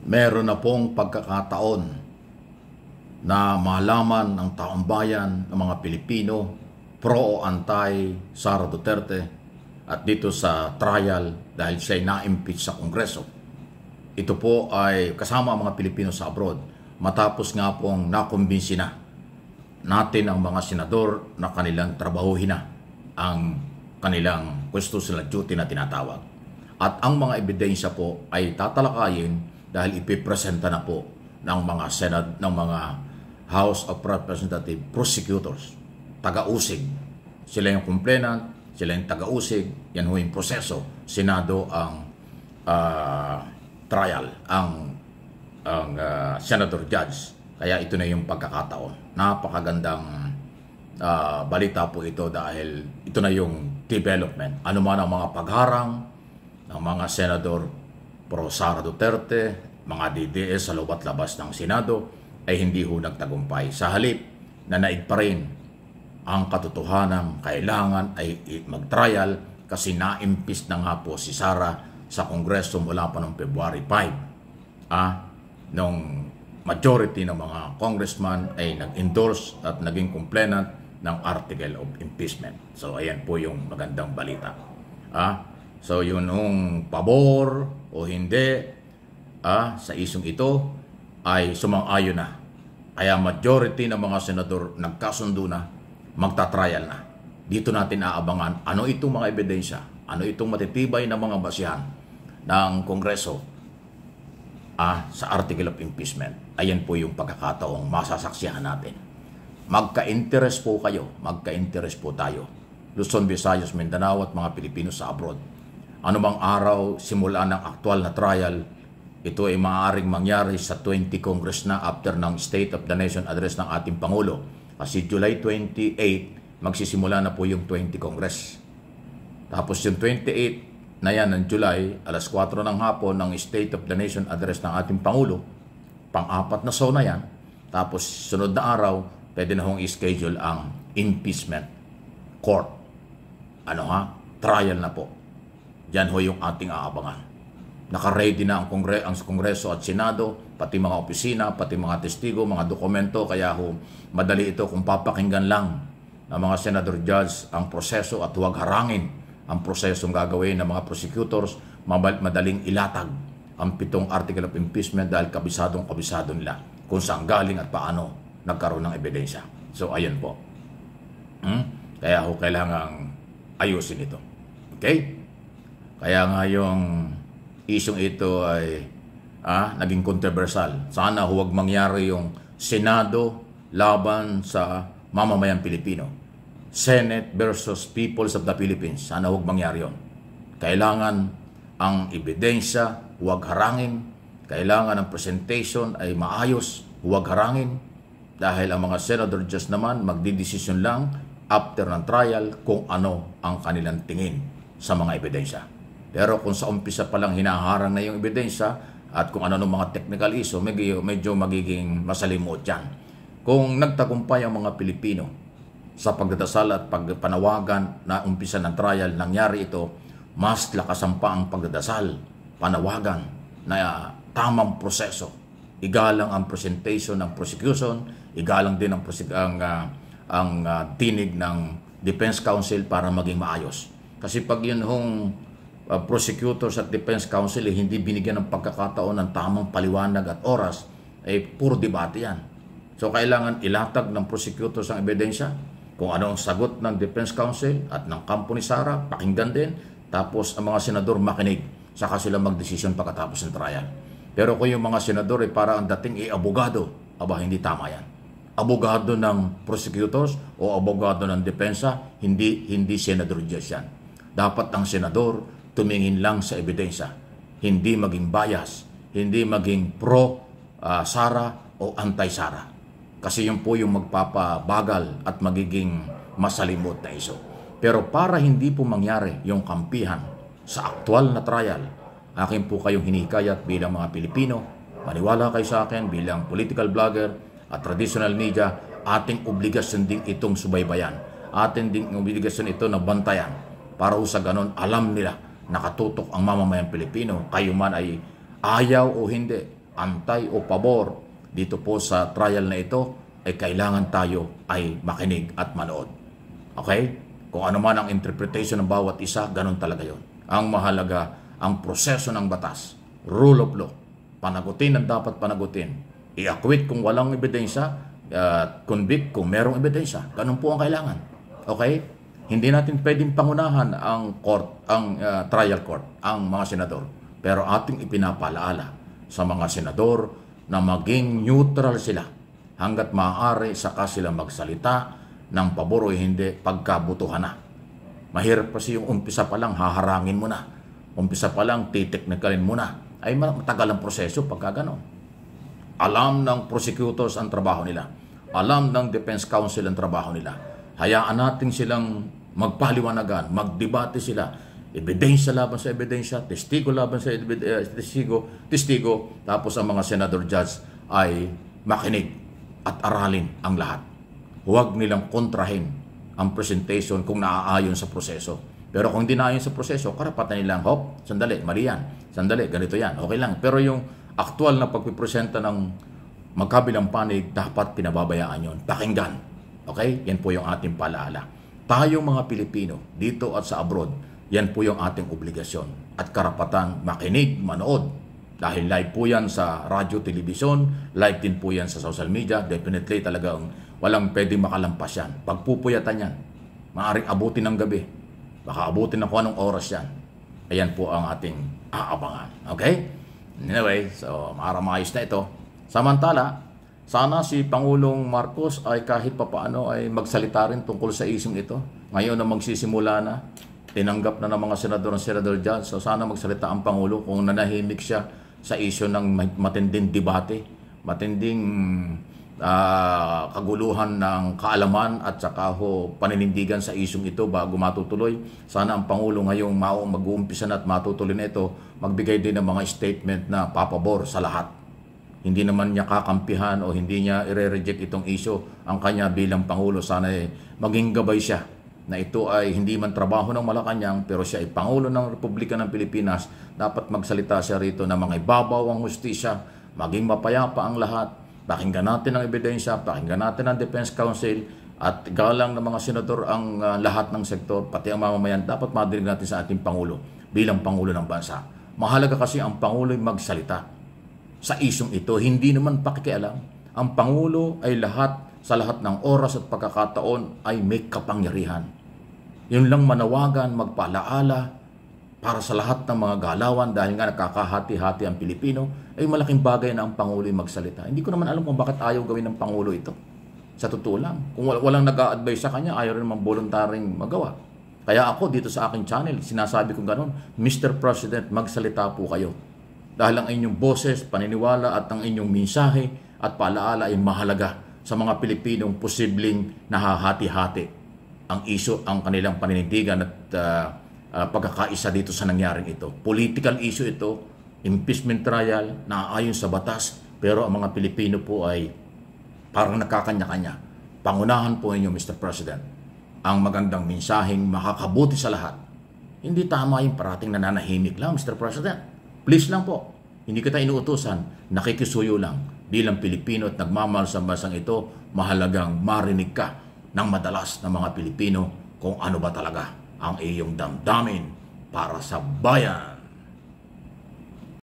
meron na pong pagkakataon na malaman ng taong bayan ng mga Pilipino pro o anti Sara Duterte at dito sa trial dahil siya ay na-impeach sa Kongreso. Ito po ay kasama ang mga Pilipino sa abroad matapos nga pong nakumbinsi na natin ang mga senador na kanilang trabahuhin na ang kanilang constitutional duty na tinatawag. At ang mga ebidensya po ay tatalakayin dahil ipipresenta na po ng mga ng mga House of Representative prosecutors, taga-usig. Sila yung complainant, sila yung taga-usig, yan ho yung proseso. Senado ang trial, ang Senator Judge. Kaya ito na yung pagkakataon. Napakagandang balita po ito dahil ito na yung development. Ano man ang mga pagharang ng mga senador pro Sara Duterte, mga DDS sa loob at labas ng Senado ay hindi ho nagtagumpay. Sa halip na naig pa rin ang katotohanan, kailangan ay mag-trial kasi na-impeach na nga po si Sara sa Kongreso mula pa noong February 5. Nung majority ng mga congressman ay nag-endorse at naging complainant ng article of impeachment. So ayan po yung magandang balita. So yun yung pabor o hindi sa isyung ito ay sumang-ayon na. Kaya majority ng mga senador nagkasundo na, magta-trial na. Dito natin aabangan ano itong mga ebidensya, ano itong matitibay na mga basihan ng Kongreso sa article of impeachment. Ayan po yung pagkakataong masasaksihan natin. Magka-interest po kayo, magka-interest po tayo. Luzon, Visayas, Mindanao at mga Pilipino sa abroad. Ano bang araw simula ng aktual na trial, ito ay maaaring mangyari sa 20 Congress na after ng State of the Nation address ng ating Pangulo. Kasi July 28, magsisimula na po yung 20 Congress. Tapos yung 28 na yan ng July, alas 4 ng hapon ng State of the Nation address ng ating Pangulo. Pang-apat na na yan. Tapos sunod na araw, pwede na hong i-schedule ang impeachment court. Trial na po. Diyan ho yung ating aabangan. Naka-ready na ang Kongreso at Senado, pati mga opisina, pati mga testigo, mga dokumento. Kaya ho, madali ito kung papakinggan lang ng mga Senator Judge ang proseso at huwag harangin ang prosesong gagawin ng mga prosecutors. Madaling ilatag ang 7 article of impeachment dahil kabisado nila kung saan galing at paano nagkaroon ng ebidensya. So, ayan po. Kaya ho, kailangang ayusin ito. Okay? Kaya nga yung isyong ito ay naging controversial. Sana huwag mangyari yung Senado laban sa mamamayang Pilipino. Senate versus Peoples of the Philippines. Sana huwag mangyari yun. Kailangan ang ebidensya, huwag harangin. Kailangan ang presentation ay maayos, huwag harangin. Dahil ang mga Senator just naman magdidesisyon lang after ng trial kung ano ang kanilang tingin sa mga ebidensya. Pero kung sa umpisa pa lang hinaharang na yung ebidensya at kung ano ng mga technical issue, medyo magiging masalimuot yan. Kung nagtagumpay ang mga Pilipino sa pagdadasal at pagpanawagan na umpisa ng trial, nangyari ito, mas lakasan pa ang pagdadasal, panawagan na tamang proseso. Igalang ang presentation ng prosecution, igalang din ang tinig ng Defense Counsel para maging maayos. Kasi pag yun hong prosecutors at Defense Counsel hindi binigyan ng pagkakataon ng tamang paliwanag at oras, puro debate yan. So kailangan ilatag ng prosecutors ang ebidensya, kung ano ang sagot ng Defense Counsel at ng kampo ni Sara, pakinggan din, tapos ang mga senador makinig, saka sila magdesisyon pagkatapos ng trial. Pero kung yung mga senador para ang dating abogado, hindi tama yan. Abogado ng prosecutors o abogado ng depensa, hindi senador judge yan. Dapat ang senador tumingin lang sa ebidensya, hindi maging bias, hindi maging pro Sara o anti-Sara. Kasi yun po yung magpapabagal at magiging masalimot na iso. Pero para hindi po mangyari yung kampihan sa aktual na trial, akin po kayong hinikayat bilang mga Pilipino, maniwala kayo sa akin bilang political blogger at traditional media, ating obligasyon din itong subaybayan. Ating din obligasyon ito na bantayan para sa ganon alam nila nakatutok ang mamamayang Pilipino. Kayo man ay ayaw o hindi, antay o pabor dito po sa trial na ito, ay kailangan tayo ay makinig at manood. Okay? Kung ano man ang interpretation ng bawat isa, ganun talaga yon. Ang mahalaga, ang proseso ng batas, rule of law, panagutin ang dapat panagutin, i-acquit kung walang ebidensya, convict kung merong ebidensya. Ganun po ang kailangan. Okay? Hindi natin pwedeng pangunahan ang court, ang trial court, ang mga senador. Pero ating ipinapalaala sa mga senador na maging neutral sila hanggat maaari saka sila magsalita ng pabor o hindi pagkabutuhan na. Mahirap kasi yung umpisa pa lang haharangin mo na. Umpisa pa lang titeknikalin mo na. Ay matagal ang proseso pagka gano'n. Alam ng prosecutors ang trabaho nila. Alam ng defense counsel ang trabaho nila. Hayaan natin silang magpaliwanagan, magdebate sila. Ebidensya laban sa ebidensya, testigo laban sa testigo, tapos ang mga senador judge ay makinig at aralin ang lahat. Huwag nilang kontrahin ang presentation kung naaayon sa proseso. Pero kung hindi naayon sa proseso, karapatan nilang, hop, sandali, mali yan. Sandali, ganito yan. Okay lang. Pero yung aktual na pagpipresenta ng magkabilang panig, dapat pinababayaan yon. Pakinggan. Okay? Yan po yung ating palaala. Tayong mga Pilipino, dito at sa abroad, yan po yung ating obligasyon at karapatang makinig, manood. Dahil live po yan sa radyo, telebisyon, live din po yan sa social media. Definitely talagang walang pwedeng makalampas yan. Pagpupuyatan yan, maaaring abutin ng gabi. Baka abutin na kung anong oras yan. Ayan po ang ating aabangan. Okay? Anyway, so maayos na ito. Samantala, sana si Pangulong Marcos ay kahit papaano ay magsalita rin tungkol sa isyung ito. Ngayon na magsisimula na, tinanggap na ng mga senador and senador dyan. So sana magsalita ang Pangulo kung nanahimik siya sa isyu ng matinding debate, matinding kaguluhan ng kaalaman at saka paninindigan sa isyung ito bago matutuloy. Sana ang Pangulo ngayong mag-uumpisa na at matutuloy na ito, magbigay din ng mga statement na papabor sa lahat. Hindi naman niya kakampihan o hindi niya i-reject itong issue ang kanya bilang Pangulo. Sana maging gabay siya na ito ay hindi man trabaho ng Malacanang pero siya ay Pangulo ng Republika ng Pilipinas. Dapat magsalita siya rito na mga ibabaw ang hustisya, maging mapayapa ang lahat. Pakinggan natin ang ebidensya, pakinggan natin ang Defense Counsel at galang ng mga senador ang lahat ng sektor, pati ang mamamayan. Dapat madinig natin sa ating Pangulo bilang Pangulo ng bansa. Mahalaga kasi ang Pangulo ay magsalita sa isyong ito. Hindi naman pakikialam. Ang Pangulo ay sa lahat ng oras at pagkakataon ay may kapangyarihan. Yun lang manawagan, magpalaala para sa lahat ng mga galawan dahil nga nakakahati-hati ang Pilipino, ay malaking bagay na ang Pangulo ay magsalita. Hindi ko naman alam kung bakit ayaw gawin ng Pangulo ito. Sa totoo lang. Kung walang nag-a-advise sa kanya, ayaw rin naman voluntaring magawa. Kaya ako dito sa aking channel, sinasabi kong gano'n, Mr. President, magsalita po kayo. Dahil ang inyong boses, paniniwala at ang inyong mensahe at paalaala ay mahalaga sa mga Pilipinong posibleng nahahati-hati ang issue, ang kanilang paninindigan at pagkakaisa dito sa nangyaring ito. Political issue ito, impeachment trial, naaayon sa batas, pero ang mga Pilipino po ay parang nakakanya-kanya. Pangunahan po ninyo, Mr. President, ang magandang mensaheng makakabuti sa lahat. Hindi tama yung parating nananahimik lang, Mr. President. Please lang po, hindi kita inuutusan, nakikisuyo lang. Bilang Pilipino at nagmamahal sa bansang ito, mahalagang marinig ka ng madalas ng mga Pilipino kung ano ba talaga ang iyong damdamin para sa bayan.